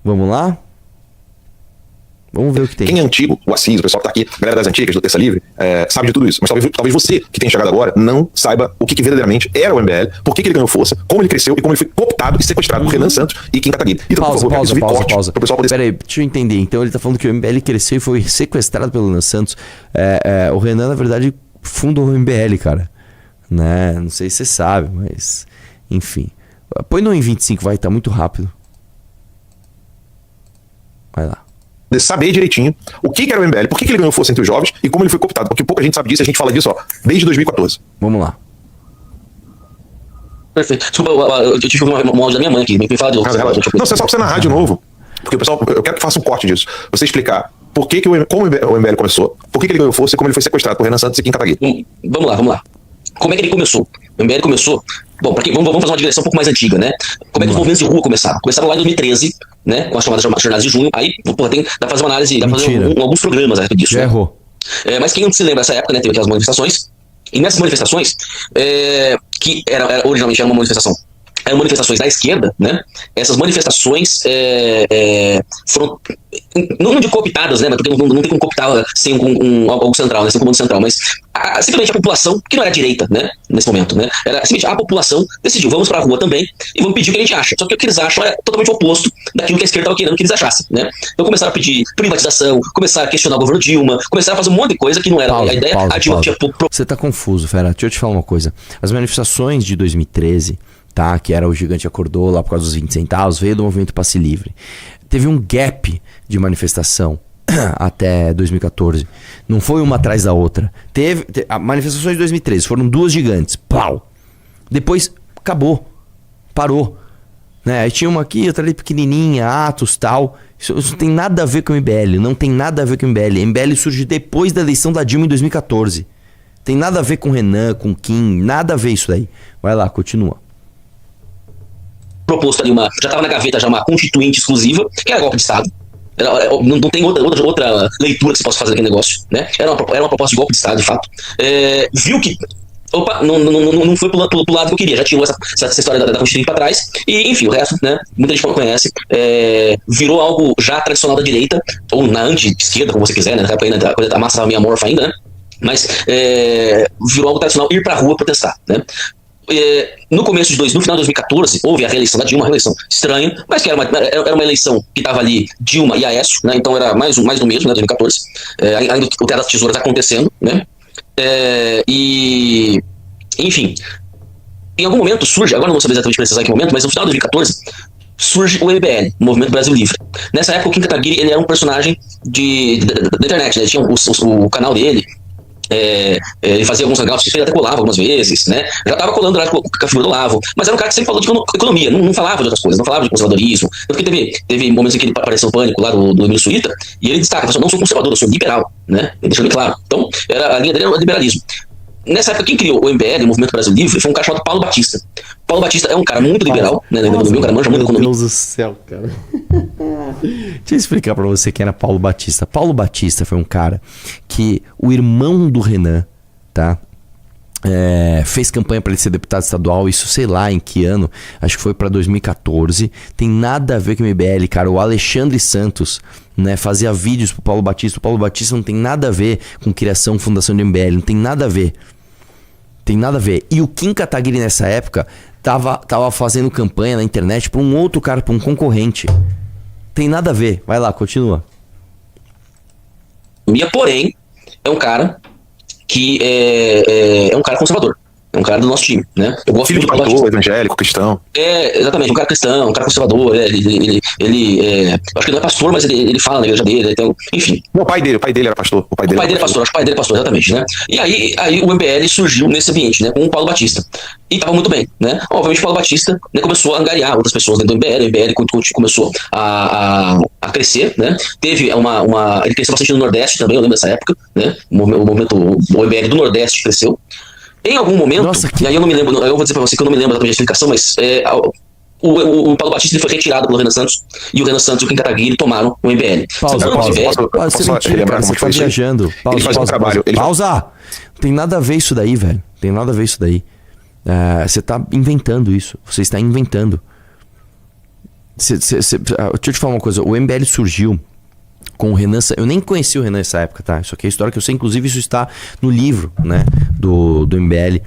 Vamos lá? Vamos ver o que tem. Quem é antigo, o Assis, o pessoal que tá aqui, a galera das antigas, do Terça Livre, sabe de tudo isso. Mas talvez você, que tem chegado agora, não saiba o que verdadeiramente era o MBL, por que ele ganhou força, como ele cresceu e como ele foi cooptado e sequestrado por Renan Santos e Kim Kataguiri. Então, Pausa. Pro pessoal poder... Peraí, deixa eu entender. Então ele tá falando que o MBL cresceu e foi sequestrado pelo Renan Santos. O Renan, na verdade, fundou o MBL, cara. Né? Não sei se você sabe, mas... Enfim. Põe no em 25, vai, tá muito rápido. Vai lá. Saber direitinho o que era o MBL, por que ele ganhou força entre os jovens e como ele foi cooptado, porque pouca gente sabe disso, a gente fala disso desde 2014. Vamos lá. Perfeito. Desculpa, eu tive uma áudio da minha mãe aqui, me fala de novo. Não, você só precisa narrar de novo, porque o pessoal, eu quero que faça um corte disso, você explicar como o MBL começou, por que ele ganhou força e como ele foi sequestrado por Renan Santos e Kim Kataguiri. Vamos lá. Como é que ele começou? O MBL começou... Bom, vamos fazer uma digressão um pouco mais antiga, né? Como é que os movimentos de rua começaram? Começaram lá em 2013, né? Com as chamadas jornadas de junho. Aí, dá pra fazer uma análise, dá pra fazer alguns programas a respeito disso. Já errou. Mas quem não se lembra dessa época, né? Teve aquelas manifestações. E nessas manifestações, que originalmente eram manifestações da esquerda, né? Essas manifestações foram, não de cooptadas, né? Porque não tem como cooptar sem algo central, né? Sem um comando central, mas simplesmente a população, que não era a direita, né? Nesse momento, né? Era simplesmente a população decidiu, vamos pra rua também e vamos pedir o que a gente acha. Só que o que eles acham é totalmente oposto daquilo que a esquerda estava querendo que eles achassem, né? Então começaram a pedir privatização, começaram a questionar o governo Dilma, começaram a fazer um monte de coisa que não era a ideia. A Dilma tinha Você tá confuso, fera. Deixa eu te falar uma coisa. As manifestações de 2013... Tá, que era o Gigante Acordou lá por causa dos 20 centavos, veio do movimento Passe Livre. Teve um gap de manifestação até 2014. Não foi uma atrás da outra. Teve manifestações de 2013, foram duas gigantes. Pau! Depois acabou. Parou. Né? Aí tinha uma aqui, outra ali pequenininha, Atos, tal. Isso não tem nada a ver com o MBL. Não tem nada a ver com o MBL. MBL surge depois da eleição da Dilma em 2014. Tem nada a ver com o Renan, com o Kim. Nada a ver isso daí. Vai lá, continua. Proposto ali já estava na gaveta já uma constituinte exclusiva, que era golpe de Estado. Não tem outra leitura que se possa fazer daquele negócio, né? Era uma proposta de golpe de Estado, de fato. Viu que não foi pro lado que eu queria, já tinha essa história da Constituinte para trás, e enfim, o resto, né? Muita gente não conhece, virou algo já tradicional da direita, ou na anti-esquerda, como você quiser, né? Na época ainda a massa estava meio amorfa ainda, né? Mas virou algo tradicional ir pra rua protestar, né? No final de 2014, houve a reeleição da Dilma, uma reeleição estranha, mas que era uma eleição que estava ali Dilma e Aécio, né? Então era mais do mesmo, né? 2014, ainda o Teatro das Tesouras acontecendo, né? E enfim, em algum momento surge, agora não vou saber exatamente precisar em que momento, mas no final de 2014 surge o MBL, o Movimento Brasil Livre. Nessa época o Kim Kataguiri, ele era um personagem da internet, né? Ele tinha o canal dele. Ele fazia alguns hangouts, ele até colava algumas vezes, né? Já tava colando lá com a figura do Olavo, mas era um cara que sempre falou de economia, não falava de outras coisas, não falava de conservadorismo. Tanto que teve momentos em que ele apareceu o Pânico lá do Emílio Suíta, e ele destaca: eu não sou conservador, eu sou liberal, né? Ele deixou bem claro. Então, a linha dele era o liberalismo. Nessa época, quem criou o MBL, o Movimento Brasil Livre, foi um cara chamado Paulo Batista. Paulo Batista é um cara muito liberal, né? O cara manja muito economia. Meu Deus do céu, cara. Deixa eu explicar pra você quem era Paulo Batista. Paulo Batista foi um cara que o irmão do Renan, tá? Fez campanha para ele ser deputado estadual, isso sei lá em que ano, acho que foi para 2014. Tem nada a ver com o MBL, cara. O Alexandre Santos, né, fazia vídeos pro Paulo Batista. O Paulo Batista não tem nada a ver com criação, fundação de MBL, não tem nada a ver. Tem nada a ver. E o Kim Kataguiri nessa época tava fazendo campanha na internet pra um outro cara, pra um concorrente. Tem nada a ver. Vai lá, continua. Porém, é um cara que é um cara conservador. É um cara do nosso time, né? Eu gosto filho de pastor, evangélico, cristão. Exatamente, um cara cristão, um cara conservador. Ele acho que ele não é pastor, mas ele fala na igreja dele. Então, enfim. Não, o pai dele era pastor. O pai dele é pastor, acho que o pai dele é pastor, exatamente, né? E aí o MBL surgiu nesse ambiente, né? Com o Paulo Batista. E tava muito bem, né? Obviamente o Paulo Batista, né, começou a angariar outras pessoas dentro do MBL. O MBL começou a crescer, né? Teve ele cresceu bastante no Nordeste também, eu lembro dessa época, né? O MBL do Nordeste cresceu. Em algum momento, e aí eu não me lembro, eu vou dizer pra você que eu não me lembro exatamente da explicação, mas o Paulo Batista ele foi retirado pelo Renan Santos, e o Renan Santos e o Kim Kataguiri tomaram o MBL. Pausa. Você tá viajando. Ele faz um trabalho. Pausa! Não tem nada a ver isso daí, velho. Tem nada a ver isso daí. Você tá inventando isso. Você está inventando. Deixa eu te falar uma coisa. O MBL surgiu com o Renan. Eu nem conheci o Renan nessa época, tá? Isso aqui é história que eu sei. Inclusive, isso está no livro, né? Do MBL.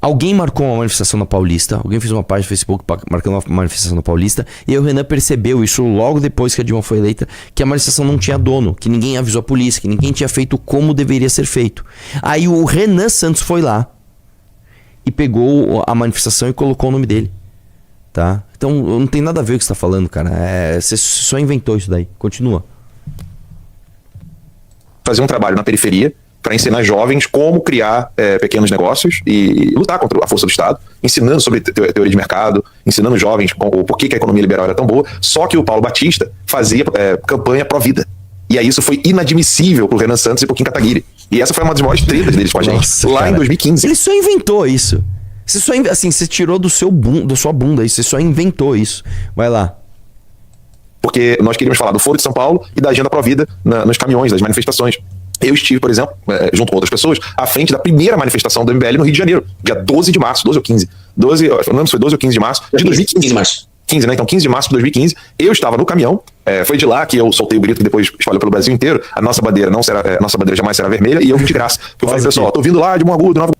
Alguém marcou uma manifestação na Paulista. Alguém fez uma página no Facebook marcando uma manifestação na Paulista. E aí o Renan percebeu isso logo depois que a Dilma foi eleita, que a manifestação não tinha dono, que ninguém avisou a polícia, que ninguém tinha feito como deveria ser feito. Aí o Renan Santos foi lá e pegou a manifestação e colocou o nome dele. Tá? Então não tem nada a ver com o que você tá falando, cara. Você só inventou isso daí. Continua. Fazer um trabalho na periferia para ensinar jovens como criar pequenos negócios e lutar contra a força do Estado, ensinando sobre teoria de mercado, ensinando jovens o porquê que a economia liberal era tão boa. Só que o Paulo Batista fazia campanha pró-vida. E aí isso foi inadmissível pro Renan Santos e pro Kim Kataguiri. E essa foi uma das maiores tretas deles com a gente. Nossa, lá cara. Em 2015. Ele só inventou isso. Você tirou da sua bunda isso. Você só inventou isso. Vai lá. Porque nós queríamos falar do Foro de São Paulo e da Agenda Pró-Vida nos caminhões, das manifestações. Eu estive, por exemplo, junto com outras pessoas, à frente da primeira manifestação do MBL no Rio de Janeiro, dia 12 de março, 12 ou 15. Eu não lembro se foi 12 ou 15 de março de 2015. 15 de março. 15, né? Então, 15 de março de 2015, eu estava no caminhão, foi de lá que eu soltei o grito que depois espalhou pelo Brasil inteiro, a nossa bandeira nossa bandeira jamais será vermelha, e eu vim de graça. Eu falei, pessoal, tô vindo lá de Mongagudo, Nova...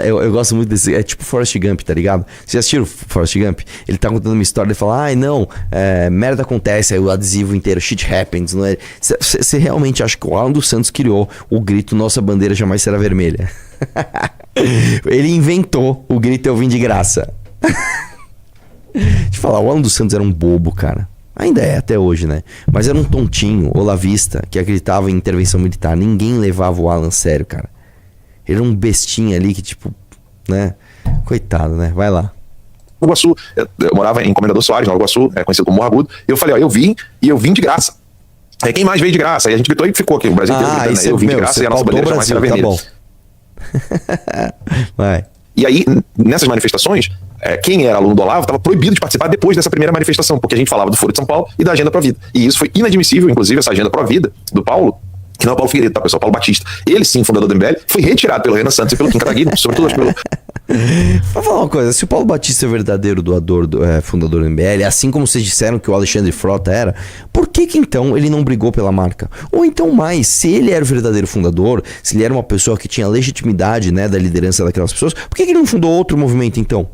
Eu gosto muito desse. É tipo Forrest Gump, tá ligado? Vocês já assistiram Forrest Gump? Ele tá contando uma história e fala: ai não, merda acontece, aí o adesivo inteiro, shit happens. Não é? Você realmente acha que o Alan dos Santos criou o grito nossa bandeira jamais será vermelha? Ele inventou o grito eu vim de graça. Deixa eu falar, o Alan dos Santos era um bobo, cara. Ainda é até hoje, né? Mas era um tontinho, olavista, que acreditava em intervenção militar. Ninguém levava o Alan a sério, cara. Ele era um bestinha ali que, tipo, né? Coitado, né? Vai lá. Nova Iguaçu, eu morava em Comendador Soares, Nova Iguaçu, conhecido como Mongagudo. E eu falei, ó, eu vim de graça. Aí quem mais veio de graça? Aí a gente gritou e ficou aqui, o Brasil inteiro gritando, né? Eu vim de graça e a nossa bandeira jamais será vermelha. Tá bom. Vai. E aí, nessas manifestações, quem era aluno do Olavo estava proibido de participar depois dessa primeira manifestação, porque a gente falava do Foro de São Paulo e da Agenda Pró-Vida. E isso foi inadmissível, inclusive, essa Agenda Pró-Vida do Paulo, que não é o Paulo Figueiredo, tá, pessoal? Paulo Batista. Ele, sim, fundador do MBL, foi retirado pelo Renan Santos e pelo Kim Kataguiri, sobretudo pelo... Vou falar uma coisa, se o Paulo Batista é o verdadeiro doador, fundador do MBL, assim como vocês disseram que o Alexandre Frota era, por que então ele não brigou pela marca? Ou então mais, se ele era o verdadeiro fundador, se ele era uma pessoa que tinha legitimidade, né, da liderança daquelas pessoas, por que ele não fundou outro movimento então?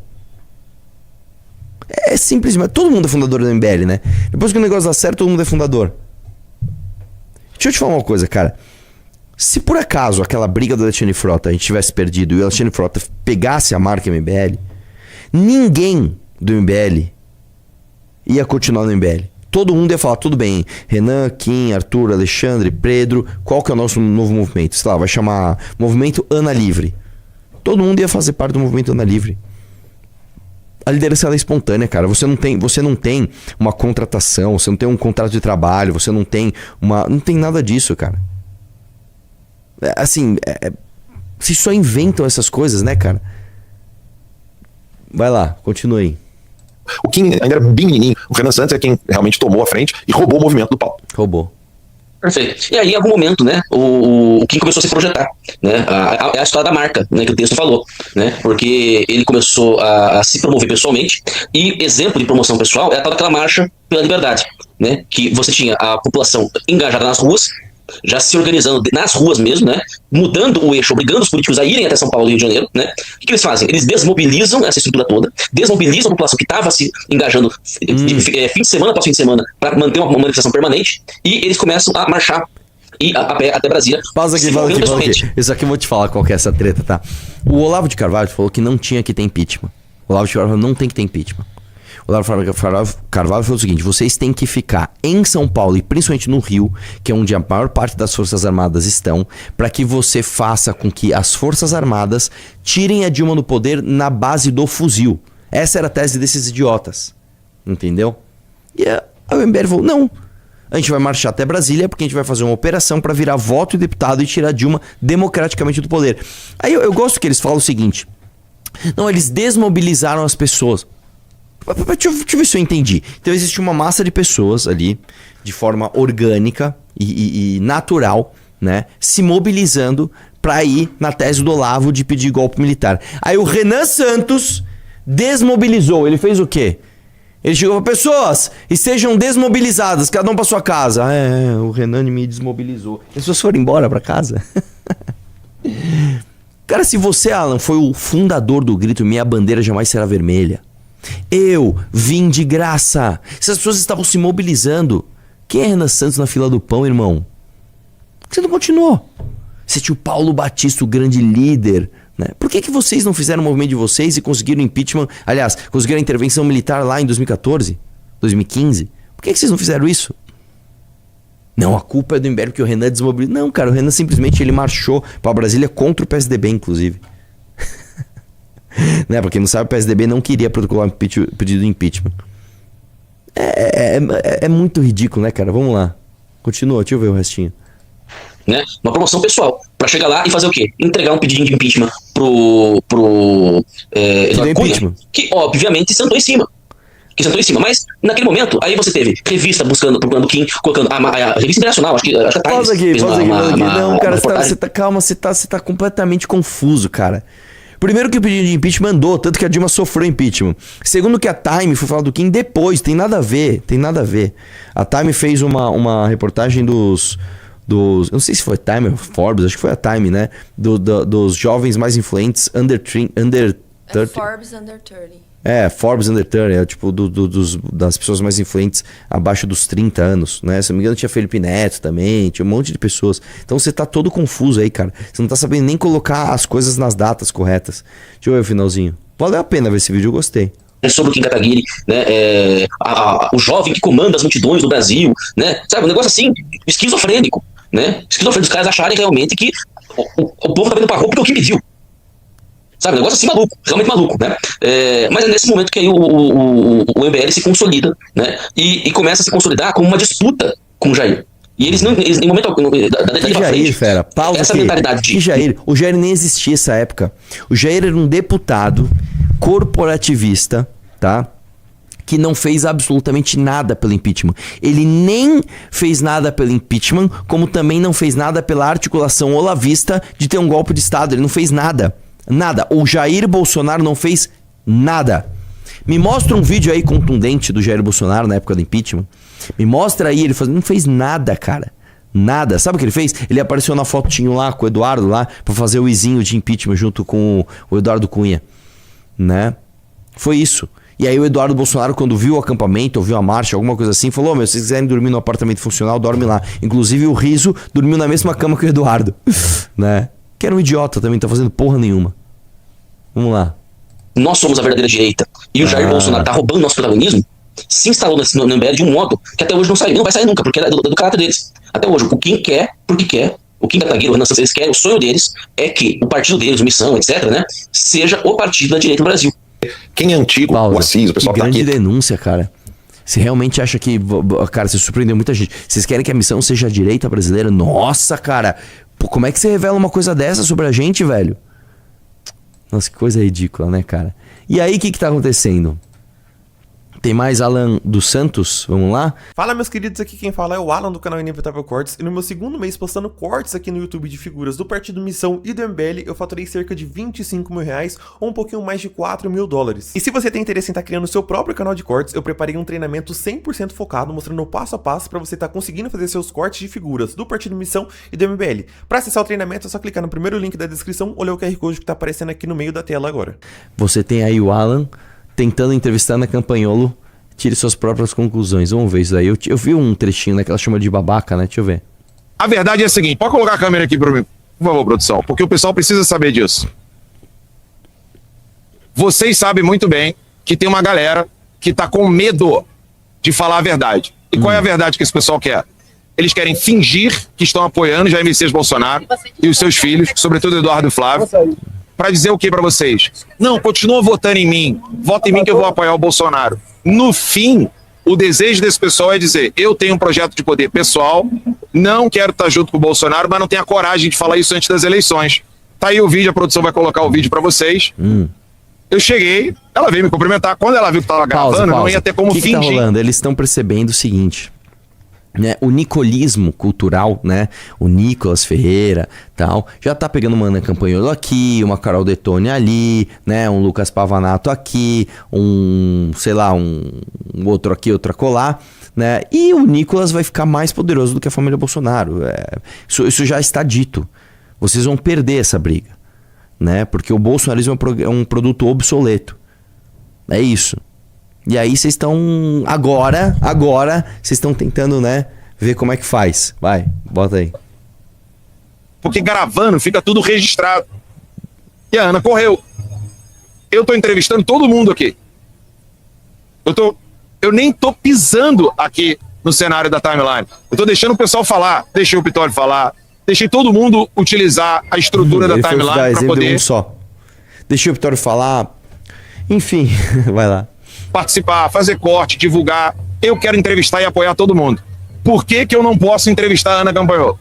É simplesmente, todo mundo é fundador do MBL, né? Depois que o negócio dá certo, todo mundo é fundador. Deixa eu te falar uma coisa, cara. Se por acaso aquela briga do Alexandre Frota a gente tivesse perdido e o Alexandre Frota pegasse a marca MBL, ninguém do MBL ia continuar no MBL. Todo mundo ia falar, tudo bem, Renan, Kim, Arthur, Alexandre, Pedro, qual que é o nosso novo movimento? Sei lá, vai chamar Movimento Ana Livre. Todo mundo ia fazer parte do Movimento Ana Livre. A liderança ela é espontânea, cara. Você não tem uma contratação, você não tem um contrato de trabalho, você não tem uma... Não tem nada disso, cara. Vocês só inventam essas coisas, né, cara? Vai lá, continue aí. O Kim ainda era bem menininho. O Renan Santos é quem realmente tomou a frente e roubou o movimento do Paulo. Roubou. Perfeito. E aí, em algum momento, né, o Kim começou a se projetar, né, a história da marca, né, que o texto falou, né, porque ele começou a se promover pessoalmente, e exemplo de promoção pessoal é a tal daquela marcha pela liberdade, né, que você tinha a população engajada nas ruas, já se organizando nas ruas mesmo, né, mudando o eixo, obrigando os políticos a irem até São Paulo e Rio de Janeiro, né. O que eles fazem? Eles desmobilizam essa estrutura toda, desmobilizam a população que estava se engajando fim de semana após fim de semana para manter uma manifestação permanente, e eles começam a marchar e a pé até Brasília. Pausa aqui. Isso aqui eu vou te falar qual que é essa treta, tá? O Olavo de Carvalho falou que não tinha que ter impeachment. O Olavo de Carvalho não tem que ter impeachment. O Olavo Carvalho falou o seguinte: vocês têm que ficar em São Paulo e principalmente no Rio, que é onde a maior parte das Forças Armadas estão, para que você faça com que as Forças Armadas tirem a Dilma do poder na base do fuzil. Essa era a tese desses idiotas. Entendeu? E a MBL falou, não, a gente vai marchar até Brasília porque a gente vai fazer uma operação para virar voto e deputado e tirar a Dilma democraticamente do poder. Aí eu gosto que eles falam o seguinte: não, eles desmobilizaram as pessoas. Deixa eu ver se eu entendi. Então existe uma massa de pessoas ali, de forma orgânica e natural, né, se mobilizando para ir na tese do Olavo de pedir golpe militar. Aí o Renan Santos desmobilizou. Ele fez o quê? Ele chegou pra pessoas, estejam desmobilizadas, cada um pra sua casa. O Renan me desmobilizou. As pessoas foram embora pra casa. Cara, se você, Alan, foi o fundador do grito Minha Bandeira Jamais Será Vermelha, eu vim de graça. Se as pessoas estavam se mobilizando, quem é Renan Santos na fila do pão, irmão? Por que você não continuou? Você tinha o Paulo Batista, o grande líder, né? Por que vocês não fizeram o movimento de vocês e conseguiram impeachment? Aliás, conseguiram a intervenção militar lá em 2014, 2015? Por que vocês não fizeram isso? Não, a culpa é do MBL porque o Renan desmobilizou. Não, cara, o Renan simplesmente ele marchou pra Brasília contra o PSDB, inclusive. Né? Pra quem não sabe, o PSDB não queria protocolar um pedido de impeachment. É muito ridículo, né, cara? Vamos lá. Continua, deixa eu ver o restinho. Né? Uma promoção pessoal, pra chegar lá e fazer o quê? Entregar um pedido de impeachment pro Eduardo Cunha, que obviamente sentou em cima. Mas naquele momento, aí você teve revista procurando Kim, colocando a revista internacional, acho que a Times. Pausa aqui. Não, cara, você tá completamente confuso, cara. Primeiro que o pedido de impeachment andou, tanto que a Dilma sofreu impeachment. Segundo que a Time foi falar do Kim depois, tem nada a ver. A Time fez uma reportagem dos eu não sei se foi Time ou Forbes, acho que foi a Time, né? Dos jovens mais influentes under 30. Forbes Under 30. Forbes Under 30, tipo das pessoas mais influentes abaixo dos 30 anos, né? Se não me engano tinha Felipe Neto também, tinha um monte de pessoas. Então você tá todo confuso aí, cara. Você não tá sabendo nem colocar as coisas nas datas corretas. Deixa eu ver o finalzinho. Valeu a pena ver esse vídeo, eu gostei. Sobre o Kim Kataguiri, né? O jovem que comanda as multidões do Brasil, né? Sabe, um negócio assim, esquizofrênico, né? Esquizofrênico, os caras acharem realmente que o povo tá vendo pra rua porque o Kim pediu. Sabe, um negócio assim maluco, realmente maluco, né? Mas é nesse momento que aí o MBL se consolida, né? E começa a se consolidar como uma disputa com o Jair. E eles não, em momento algum, da Jair, fera, pausa essa aqui. mentalidade de... O Jair nem existia essa época. O Jair era um deputado corporativista, tá? Que não fez absolutamente nada pelo impeachment. Ele nem fez nada pelo impeachment, como também não fez nada pela articulação olavista de ter um golpe de Estado. Ele não fez nada. Nada. O Jair Bolsonaro não fez nada. Me mostra um vídeo aí contundente do Jair Bolsonaro na época do impeachment. Me mostra aí, ele não fez nada, cara. Nada. Sabe o que ele fez? Ele apareceu na fotinho lá com o Eduardo lá pra fazer o izinho de impeachment junto com o Eduardo Cunha, né? Foi isso. E aí o Eduardo Bolsonaro, quando viu o acampamento, ouviu a marcha, alguma coisa assim, falou: se vocês quiserem dormir no apartamento funcional, dorme lá. Inclusive o Riso dormiu na mesma cama que o Eduardo, né? Que era um idiota também, não tá fazendo porra nenhuma. Vamos lá. Nós somos a verdadeira direita. E o Jair Bolsonaro tá roubando nosso protagonismo, se instalou no MBL de um modo que até hoje não saiu. Não vai sair nunca, porque é do caráter deles. Até hoje, o Kim quer, porque quer. O Kim Kataguiri, o Renan Santos, eles querem, o sonho deles é que o partido deles, Missão, etc., né, seja o partido da direita no Brasil. Quem é antigo, Pausa. o Assis, o pessoal que tá grande aqui. denúncia, cara. Você realmente acha que... Cara, você surpreendeu muita gente. Vocês querem que a missão seja a direita brasileira? Nossa, cara. Pô, como é que você revela uma coisa dessa sobre a gente, velho? Nossa, que coisa ridícula, né, cara? E aí, o que tá acontecendo? Tem mais Alan dos Santos? Vamos lá? Fala, meus queridos, aqui quem fala é o Alan do canal Inevitável Cortes. E no meu segundo mês postando cortes aqui no YouTube de figuras do Partido Missão e do MBL, eu faturei cerca de 25 mil reais ou um pouquinho mais de 4 mil dólares. E se você tem interesse em estar criando o seu próprio canal de cortes, eu preparei um treinamento 100% focado, mostrando o passo a passo para você estar conseguindo fazer seus cortes de figuras do Partido Missão e do MBL. Para acessar o treinamento é só clicar no primeiro link da descrição ou ler o QR Code que está aparecendo aqui no meio da tela agora. Você tem aí o Alan tentando entrevistar na Campanholo. Tire suas próprias conclusões. Vamos ver isso daí. Eu vi um trechinho, né? Que ela chama de babaca, né? Deixa eu ver. A verdade é a seguinte. Pode colocar a câmera aqui pra mim, por favor, produção. Porque o pessoal precisa saber disso. Vocês sabem muito bem que tem uma galera que tá com medo de falar a verdade. E qual é a verdade que esse pessoal quer? Eles querem fingir que estão apoiando Jair Messias Bolsonaro e os seus filhos, sobretudo Eduardo e Flávio, para dizer o que para vocês? Não, continua votando em mim. Vota em mim que eu vou apoiar o Bolsonaro. No fim, o desejo desse pessoal é dizer: eu tenho um projeto de poder pessoal, não quero estar junto com o Bolsonaro, mas não tenho a coragem de falar isso antes das eleições. Tá aí o vídeo, a produção vai colocar o vídeo para vocês. Eu cheguei, ela veio me cumprimentar. Quando ela viu que tava gravando, não ia ter como que fingir. Tá rolando? Eles estão percebendo o seguinte: né, o nicolismo cultural, né, o Nicolas Ferreira, tal, já tá pegando uma Ana Campanholo aqui, uma Carol Detone ali, né, um Lucas Pavanato aqui, sei lá, um outro aqui, outro acolá, né, e o Nicolas vai ficar mais poderoso do que a família Bolsonaro. Isso já está dito. Vocês vão perder essa briga, né, porque o bolsonarismo é um produto obsoleto. É isso. E aí vocês estão... Agora, vocês estão tentando, né, ver como é que faz. Vai, bota aí. Porque gravando fica tudo registrado. E a Ana correu. Eu tô entrevistando todo mundo aqui. Eu nem tô pisando aqui no cenário da timeline. Eu tô deixando o pessoal falar. Deixei o Pitório falar. Deixei todo mundo utilizar a estrutura da timeline para poder... só. Deixei o Pitório falar. Enfim, vai lá. Participar, fazer corte, divulgar. Eu quero entrevistar e apoiar todo mundo. Por que eu não posso entrevistar a Ana Campanholo?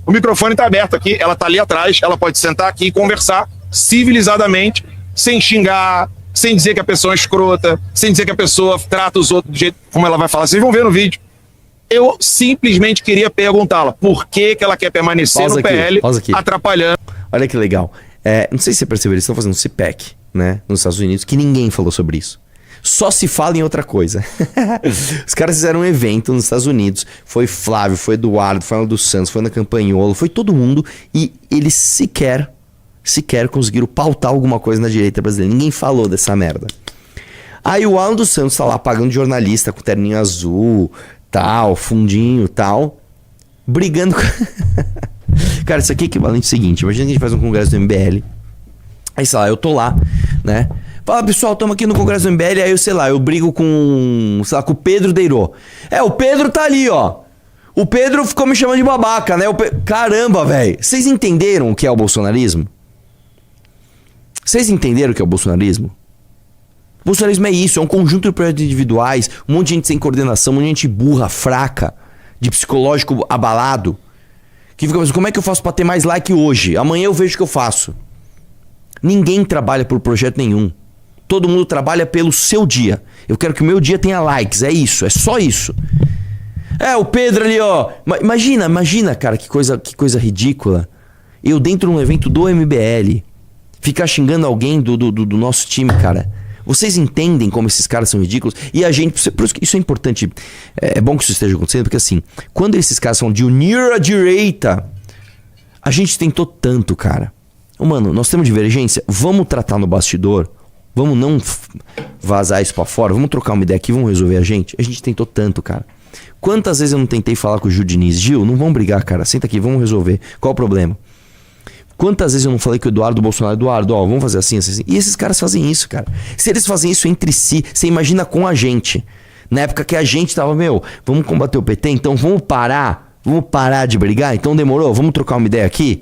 O microfone tá aberto aqui, ela tá ali atrás, ela pode sentar aqui e conversar civilizadamente, sem xingar, sem dizer que a pessoa é escrota, sem dizer que a pessoa trata os outros do jeito como ela vai falar. Vocês vão ver no vídeo. Eu simplesmente queria perguntá-la por que ela quer permanecer no PL, atrapalhando. Olha que legal. Não sei se você percebeu, eles estão fazendo um CPEC, né, nos Estados Unidos, que ninguém falou sobre isso. Só se fala em outra coisa. Os caras fizeram um evento nos Estados Unidos. Foi Flávio, foi Eduardo, foi Ana dos Santos, foi Ana Campanholo, foi todo mundo. E eles sequer conseguiram pautar alguma coisa na direita brasileira. Ninguém falou dessa merda. Aí o Alan dos Santos tá lá pagando jornalista com terninho azul, tal, fundinho, tal, brigando com... Cara, isso aqui é equivalente ao seguinte. Imagina que a gente faz um congresso do MBL. Aí, sei lá, eu tô lá, né? Fala, pessoal, estamos aqui no Congresso do MBL. Aí, eu brigo com, sei lá, com o Pedro Deirô. O Pedro tá ali, ó. O Pedro ficou me chamando de babaca, né? Caramba, velho. Vocês entenderam o que é o bolsonarismo? Vocês entenderam o que é o bolsonarismo? O bolsonarismo é isso, é um conjunto de projetos individuais, um monte de gente sem coordenação, um monte de gente burra, fraca, de psicológico abalado, que fica pensando, como é que eu faço pra ter mais like hoje? Amanhã eu vejo o que eu faço. Ninguém trabalha por projeto nenhum. Todo mundo trabalha pelo seu dia. Eu quero que o meu dia tenha likes, é isso, é só isso. O Pedro ali, ó. Imagina, cara, que coisa ridícula. Eu dentro de um evento do MBL, ficar xingando alguém do nosso time, cara. Vocês entendem como esses caras são ridículos? E a gente, por isso é importante, é bom que isso esteja acontecendo, porque assim, quando esses caras falam de unir a direita, a gente tentou tanto, cara. Mano, nós temos divergência, vamos tratar no bastidor, vamos não vazar isso pra fora, vamos trocar uma ideia aqui, vamos resolver a gente tentou tanto, cara. Quantas vezes eu não tentei falar com o Gil Diniz? Gil, não vamos brigar, cara, senta aqui, vamos resolver. Qual o problema? Quantas vezes eu não falei com o Eduardo Bolsonaro, Eduardo, ó, vamos fazer assim. E esses caras fazem isso, cara. Se eles fazem isso entre si, você imagina com a gente. Na época que a gente tava, vamos combater o PT, então vamos parar de brigar, então demorou, vamos trocar uma ideia aqui.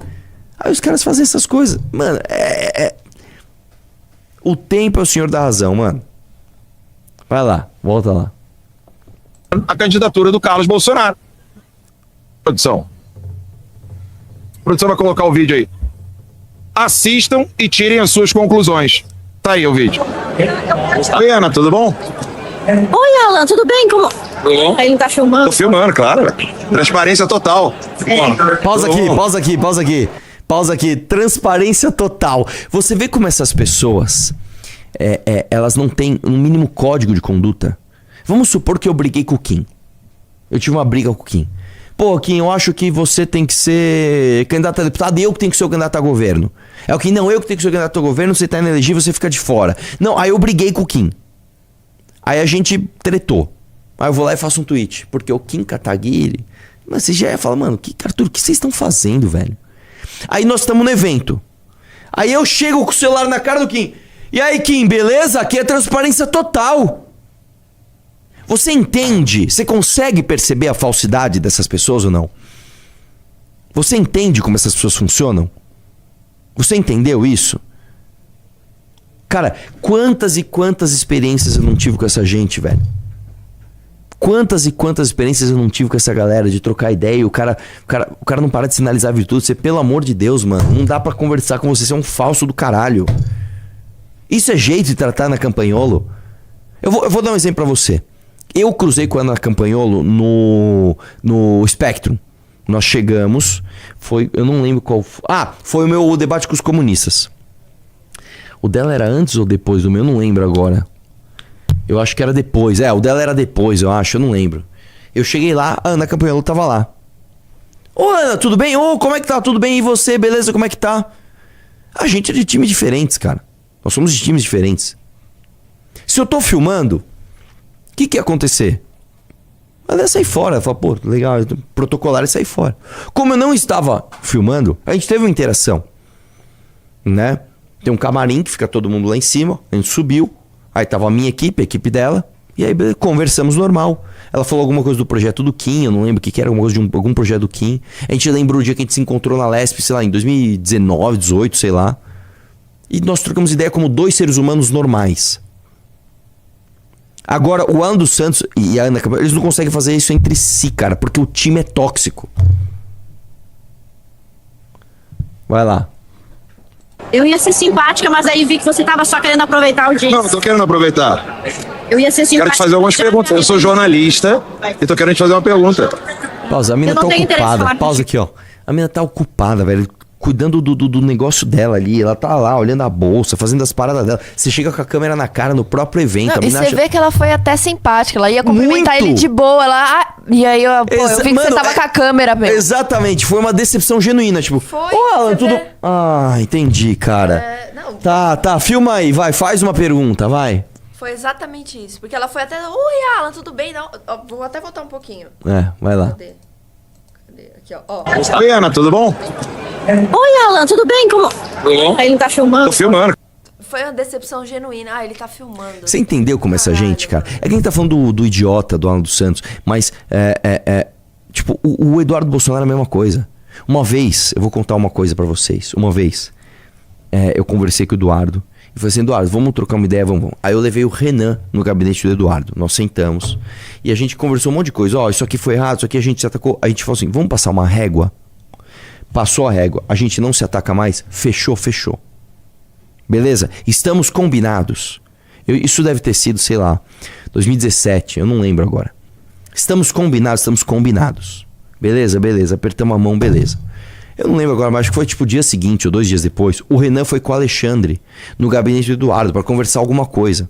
Aí os caras fazem essas coisas. Mano, o tempo é o senhor da razão, mano. Vai lá, volta lá. A candidatura do Carlos Bolsonaro. Produção. A produção vai colocar o vídeo aí. Assistam e tirem as suas conclusões. Tá aí o vídeo. Oi, Ana, tudo bom? Oi, Alan, tudo bem? Como... Ele não tá filmando? Tô filmando, claro. Transparência total. Pausa aqui. Transparência total. Você vê como essas pessoas, elas não têm um mínimo código de conduta. Vamos supor que eu briguei com o Kim. Eu tive uma briga com o Kim. Pô, Kim, eu acho que você tem que ser candidato a deputado e eu que tenho que ser o candidato a governo. É o Kim, não, eu que tenho que ser o candidato a governo, você tá inelegível, você fica de fora. Não, aí eu briguei com o Kim. Aí a gente tretou. Aí eu vou lá e faço um tweet. Porque o Kim Kataguiri... Mas você já ia falar, mano, Arthur, o que vocês estão fazendo, velho? Aí nós estamos no evento. Aí eu chego com o celular na cara do Kim. E aí, Kim, beleza? Aqui é transparência total. Você entende? Você consegue perceber a falsidade dessas pessoas ou não? Você entende como essas pessoas funcionam? Você entendeu isso? Cara, quantas e quantas experiências eu não tive com essa gente, velho? Quantas e quantas experiências eu não tive com essa galera de trocar ideia e o cara não para de sinalizar virtude. Você, pelo amor de Deus, mano, não dá pra conversar com você, você é um falso do caralho. Isso é jeito de tratar na Campanholo? Eu vou dar um exemplo pra você. Eu cruzei com a Ana Campagnolo no Spectrum. Nós chegamos, eu não lembro qual foi. Foi o meu debate com os comunistas. O dela era antes ou depois do meu? Eu não lembro agora. Eu acho que era depois. O dela era depois, eu acho, eu não lembro. Eu cheguei lá, a Ana Campagnolo tava lá. Ô Ana, tudo bem? Ô, como é que tá? Tudo bem? E você? Beleza? Como é que tá? A gente é de times diferentes, cara. Nós somos de times diferentes. Se eu tô filmando, o que ia acontecer? Ela ia sair fora. Ela fala, pô, legal, protocolar e sair fora. Como eu não estava filmando, a gente teve uma interação. Né? Tem um camarim que fica todo mundo lá em cima. A gente subiu. Aí tava a minha equipe, a equipe dela. E aí conversamos normal. Ela falou alguma coisa do projeto do Kim. Eu não lembro o que era, alguma coisa de algum projeto do Kim. A gente lembrou o dia que a gente se encontrou na Lesp, sei lá, em 2019, 18, sei lá. E nós trocamos ideia como dois seres humanos normais. Agora, o Alan dos Santos e a Ana Campagnolo, eles não conseguem fazer isso entre si, cara. Porque o time é tóxico. Vai lá. Eu ia ser simpática, mas aí vi que você tava só querendo aproveitar o dia. Não, tô querendo aproveitar. Eu ia ser simpática. Quero te fazer algumas perguntas. Eu sou jornalista e tô querendo te fazer uma pergunta. Pausa, a mina Eu não tá tenho interesse em ocupada. falar Pausa aqui, ó. A mina tá ocupada, velho. Cuidando do negócio dela ali. Ela tá lá, olhando a bolsa, fazendo as paradas dela. Você chega com a câmera na cara no próprio evento. Não, a e mina você acha... vê que ela foi até simpática. Ela ia cumprimentar Muito. ele de boa. E aí eu vi que Mano, você tava com a câmera mesmo. Exatamente, foi uma decepção genuína. Tipo, Foi, ô Alan, você tudo. vê. Entendi, cara. Não, Tá, filma aí, vai, faz uma pergunta, vai. foi exatamente isso. Porque ela foi até... Oi, Alan, tudo bem? Não, ó, vou até voltar um pouquinho. Vai lá. Cadê? Aqui, ó. Oi, Ana, tudo bom? Oi, Alan, tudo bem? Como... Aí ele tá filmando. Tô filmando. Foi uma decepção genuína. Ele tá filmando. Você entendeu como essa Caralho, gente, cara? mano. É que a gente tá falando do idiota, do Alan dos Santos, mas tipo, o Eduardo Bolsonaro é a mesma coisa. Uma vez, eu vou contar uma coisa pra vocês. Uma vez, eu conversei com o Eduardo e falei assim, Eduardo, vamos trocar uma ideia, vamos. Aí eu levei o Renan no gabinete do Eduardo. Nós sentamos e a gente conversou um monte de coisa. Isso aqui foi errado, isso aqui a gente se atacou. A gente falou assim, vamos passar uma régua? Passou a régua, a gente não se ataca mais? Fechou. Beleza? Estamos combinados. Isso deve ter sido, sei lá, 2017, eu não lembro agora. Estamos combinados. Beleza, apertamos a mão, beleza. Eu não lembro agora, mas acho que foi tipo o dia seguinte ou 2 dias depois. O Renan foi com o Alexandre no gabinete do Eduardo pra conversar alguma coisa.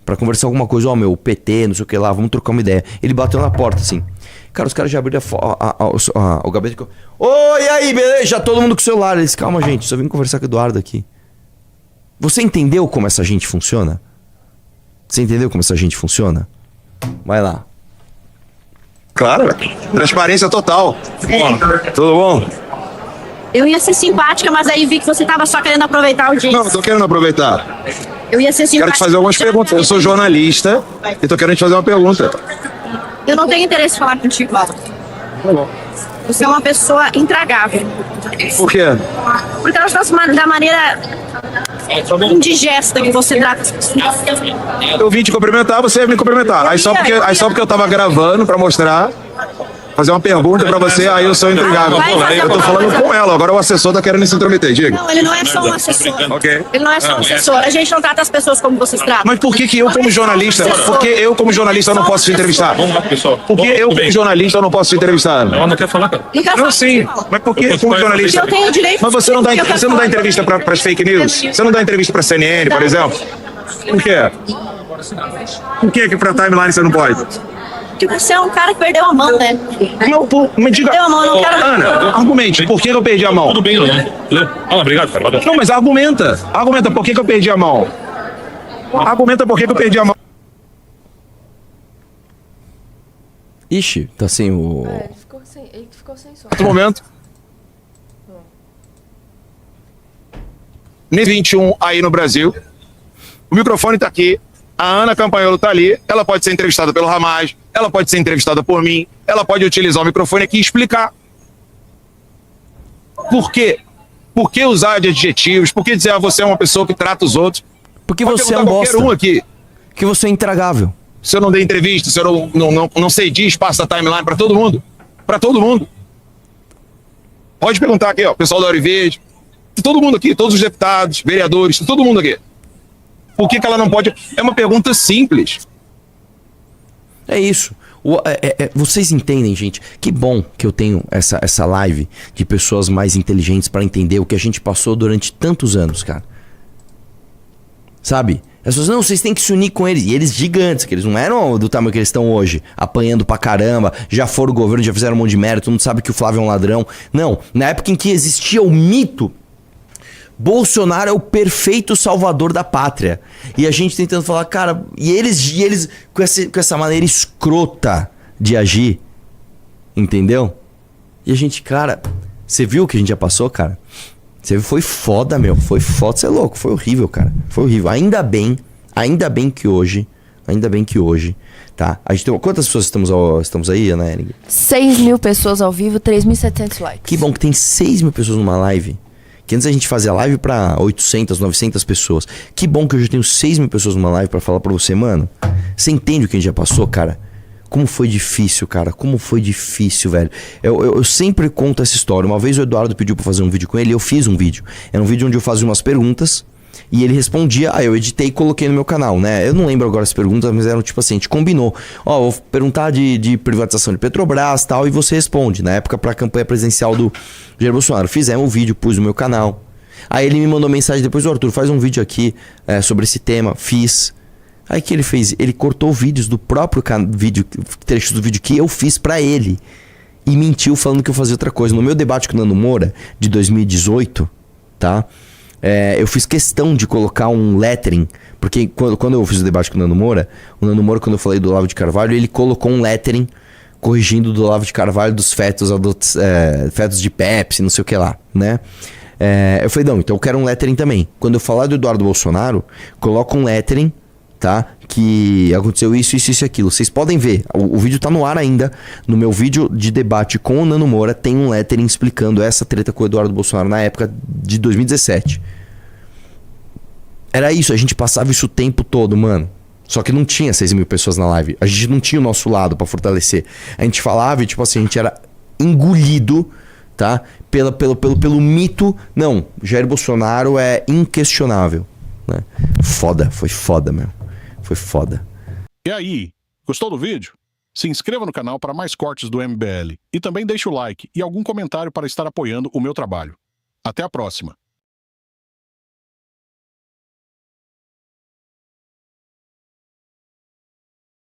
O PT, não sei o que lá, vamos trocar uma ideia. Ele bateu na porta assim. Cara, os caras já abriram o gabinete. Oi, aí, beleza? Já todo mundo com o celular. Eles, calma, gente, só vim conversar com o Eduardo aqui. Você entendeu como essa gente funciona? Vai lá. Claro, transparência total. Tudo bom? Eu ia ser simpática, mas aí vi que você tava só querendo aproveitar o dia. Não, tô querendo aproveitar. Eu ia ser simpática. Quero te fazer algumas perguntas. Eu sou jornalista e tô querendo te fazer uma pergunta. Eu não tenho interesse em falar contigo, Alan. Tá bom. Você é uma pessoa intragável. Por quê? Por causa da maneira indigesta que você trata as pessoas. Eu vim te cumprimentar, você ia me cumprimentar. Aí só porque eu tava gravando pra mostrar, fazer uma pergunta pra você, aí eu sou intrigável. Eu tô falando com ela, agora o assessor tá querendo se intrometer, diga. Não, ele não é só um assessor. Ok. Ele não é só um assessor. A gente não trata as pessoas como vocês tratam. Mas por que eu como jornalista, eu não posso te entrevistar? Vamos lá, pessoal. Por que eu como jornalista eu não posso te entrevistar? Ela não quer falar, cara. Não quero Não, falar sim. contigo, Alan. Mas por que eu como jornalista? Eu tenho direito. Mas você não dá Eu quero entrevista falar. para as fake news? Você não dá entrevista para CNN, por exemplo? Por quê? Por que pra timeline você não pode? Porque você é um cara que perdeu a mão, né? Me diga. Perdeu a mão, eu não quero... Ana, argumente, por que eu perdi a mão? Tudo bem, né? Ah, obrigado, cara. Valeu. Não, mas argumenta. Argumenta por que eu perdi a mão. Argumenta por que eu perdi a mão. Ixi, tá sem o... Ele ficou sem som. No momento. 2021 aí no Brasil. O microfone tá aqui. A Ana Campagnolo tá ali. Ela pode ser entrevistada pelo Ramage. Ela pode ser entrevistada por mim. Ela pode utilizar o microfone aqui e explicar. Por quê? Por que usar de adjetivos? Por que dizer você é uma pessoa que trata os outros? Porque Pode você é um perguntar bosta. qualquer um aqui. Porque você é intragável. Se eu não dei entrevista, se eu não cedi espaço da timeline para todo mundo. Para todo mundo. Pode perguntar aqui, ó, pessoal da Ouro Verde. Todo mundo aqui, todos os deputados, vereadores, todo mundo aqui. Por que ela não pode? É uma pergunta simples. É isso. Vocês entendem, gente? Que bom que eu tenho essa live de pessoas mais inteligentes pra entender o que a gente passou durante tantos anos, cara. Sabe? As pessoas, não, vocês têm que se unir com eles. E eles gigantes, que eles não eram do tamanho que eles estão hoje, apanhando pra caramba, já foram governo, já fizeram um monte de merda, todo mundo sabe que o Flávio é um ladrão. Não, na época em que existia o mito, Bolsonaro é o perfeito salvador da pátria. E a gente tentando falar, cara, e eles com essa maneira escrota de agir, entendeu? E a gente, cara, você viu o que a gente já passou, cara? Você viu, foi foda, meu, foi foda, você é louco, foi horrível, cara, foi horrível. Ainda bem que hoje, tá? A gente tem, quantas pessoas estamos aí, Ana Ering? 6.000 pessoas ao vivo, 3.700 likes. Que bom que tem 6.000 pessoas numa live. Que antes a gente fazia live pra 800, 900 pessoas. Que bom que hoje eu tenho 6.000 pessoas numa live pra falar pra você, mano. Você entende o que a gente já passou, cara? Como foi difícil, cara. Como foi difícil, velho. Eu sempre conto essa história. Uma vez o Eduardo pediu pra fazer um vídeo com ele e eu fiz um vídeo. Era um vídeo onde eu fazia umas perguntas e ele respondia. Aí eu editei e coloquei no meu canal, né? Eu não lembro agora as perguntas, mas eram tipo assim, a gente combinou. Ó, vou perguntar de privatização de Petrobras e tal, e você responde. Na época pra campanha presidencial do Jair Bolsonaro. Fizemos um vídeo, pus no meu canal. Aí ele me mandou mensagem depois, Arthur, faz um vídeo aqui sobre esse tema. Fiz. Aí que ele fez? Ele cortou vídeos do próprio vídeo, trechos do vídeo que eu fiz pra ele. E mentiu falando que eu fazia outra coisa. No meu debate com o Nando Moura, de 2018, tá? Eu fiz questão de colocar um lettering. Porque quando eu fiz o debate com o Nando Moura, quando eu falei do Olavo de Carvalho, ele colocou um lettering corrigindo do Olavo de Carvalho dos fetos de Pepsi, não sei o que lá, né? Eu falei, não, então eu quero um lettering também. Quando eu falar do Eduardo Bolsonaro, coloca um lettering, tá? Que aconteceu isso e aquilo. Vocês podem ver, o vídeo tá no ar ainda. No meu vídeo de debate com o Nando Moura tem um lettering explicando essa treta com o Eduardo Bolsonaro na época de 2017. Era isso, a gente passava isso o tempo todo, mano. Só que não tinha 6.000 pessoas na live. A gente não tinha o nosso lado pra fortalecer. A gente falava e tipo assim, a gente era engolido, tá? Pelo mito. Não, Jair Bolsonaro é inquestionável, né? Foda, foi foda, meu. Foi foda. E aí, gostou do vídeo? Se inscreva no canal para mais cortes do MBL. E também deixe o like e algum comentário para estar apoiando o meu trabalho. Até a próxima.